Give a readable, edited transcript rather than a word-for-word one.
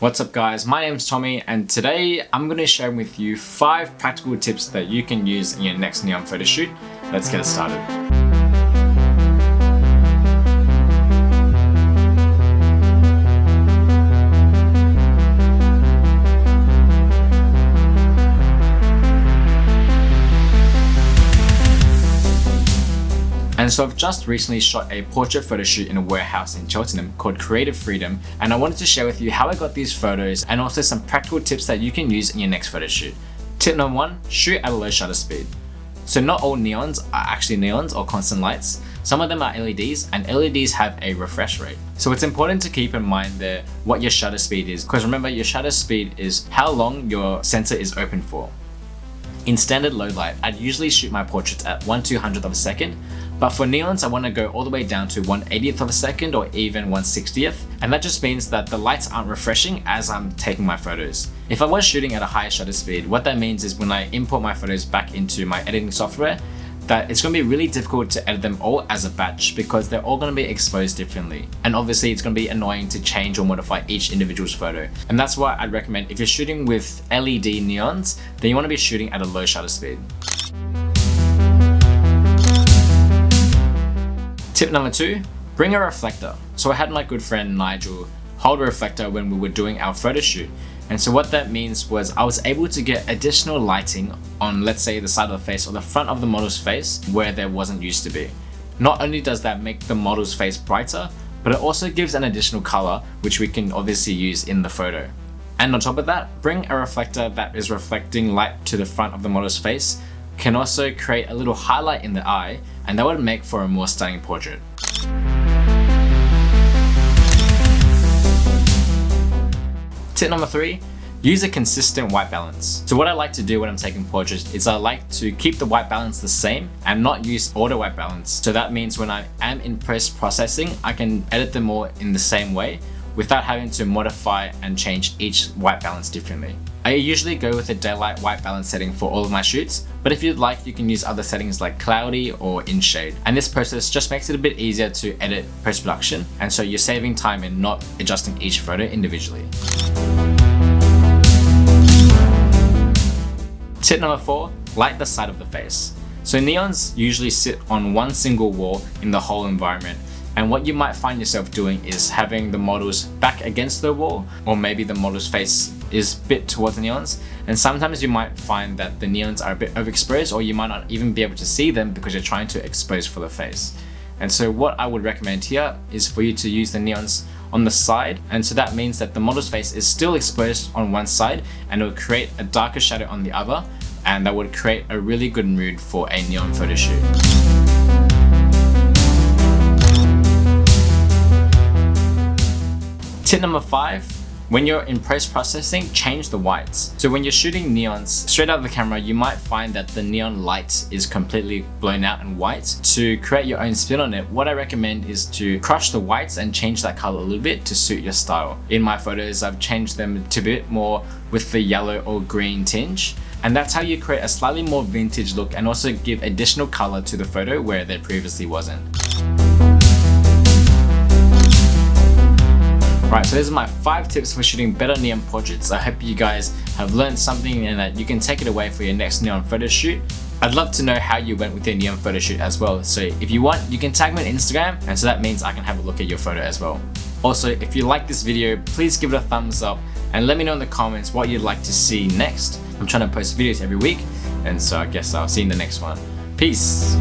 What's up guys, my name's Tommy and today I'm going to share with you 5 practical tips that you can use in your next neon photo shoot. Let's get it started. And so I've just recently shot a portrait photo shoot in a warehouse in Cheltenham called Creative Freedom, and I wanted to share with you how I got these photos and also some practical tips that you can use in your next photo shoot. Tip number 1, shoot at a low shutter speed. So not all neons are actually neons or constant lights. Some of them are LEDs, and LEDs have a refresh rate. So it's important to keep in mind there what your shutter speed is, because remember your shutter speed is how long your sensor is open for. In standard low light, I'd usually shoot my portraits at 1/200th of a second, but for neons I want to go all the way down to 1/80th of a second or even 1/60th, and that just means that the lights aren't refreshing as I'm taking my photos. If I was shooting at a higher shutter speed, what that means is when I import my photos back into my editing software, that it's going to be really difficult to edit them all as a batch because they're all going to be exposed differently. And obviously it's going to be annoying to change or modify each individual's photo. And that's why I'd recommend if you're shooting with LED neons, then you want to be shooting at a low shutter speed. Tip number 2, bring a reflector. So I had my good friend Nigel hold a reflector when we were doing our photo shoot. And so what that means was I was able to get additional lighting on, let's say, the side of the face or the front of the model's face where there wasn't used to be. Not only does that make the model's face brighter, but it also gives an additional color which we can obviously use in the photo. And on top of that, bring a reflector that is reflecting light to the front of the model's face can also create a little highlight in the eye, and that would make for a more stunning portrait. Tip number 3, use a consistent white balance. So what I like to do when I'm taking portraits is I like to keep the white balance the same and not use auto white balance. So that means when I am in post-processing, I can edit them all in the same way without having to modify and change each white balance differently. I usually go with a daylight white balance setting for all of my shoots, but if you'd like, you can use other settings like cloudy or in shade. And this process just makes it a bit easier to edit post-production, and so you're saving time and not adjusting each photo individually. Tip number 4, light the side of the face. So neons usually sit on one single wall in the whole environment, and what you might find yourself doing is having the model's back against the wall, or maybe the model's face is a bit towards the neons, and sometimes you might find that the neons are a bit overexposed, or you might not even be able to see them because you're trying to expose for the face. And so what I would recommend here is for you to use the neons on the side, and so that means that the model's face is still exposed on one side and it will create a darker shadow on the other, and that would create a really good mood for a neon photo shoot. Tip number 5, when you're in post-processing, change the whites. So when you're shooting neons straight out of the camera, you might find that the neon light is completely blown out and white. To create your own spin on it, what I recommend is to crush the whites and change that color a little bit to suit your style. In my photos, I've changed them to a bit more with the yellow or green tinge. And that's how you create a slightly more vintage look and also give additional color to the photo where there previously wasn't. Right, so these are my 5 tips for shooting better neon portraits. I hope you guys have learned something and that you can take it away for your next neon photo shoot. I'd love to know how you went with your neon photo shoot as well. So if you want, you can tag me on Instagram, and so that means I can have a look at your photo as well. Also, if you like this video, please give it a thumbs up and let me know in the comments what you'd like to see next. I'm trying to post videos every week, and so I guess I'll see you in the next one. Peace.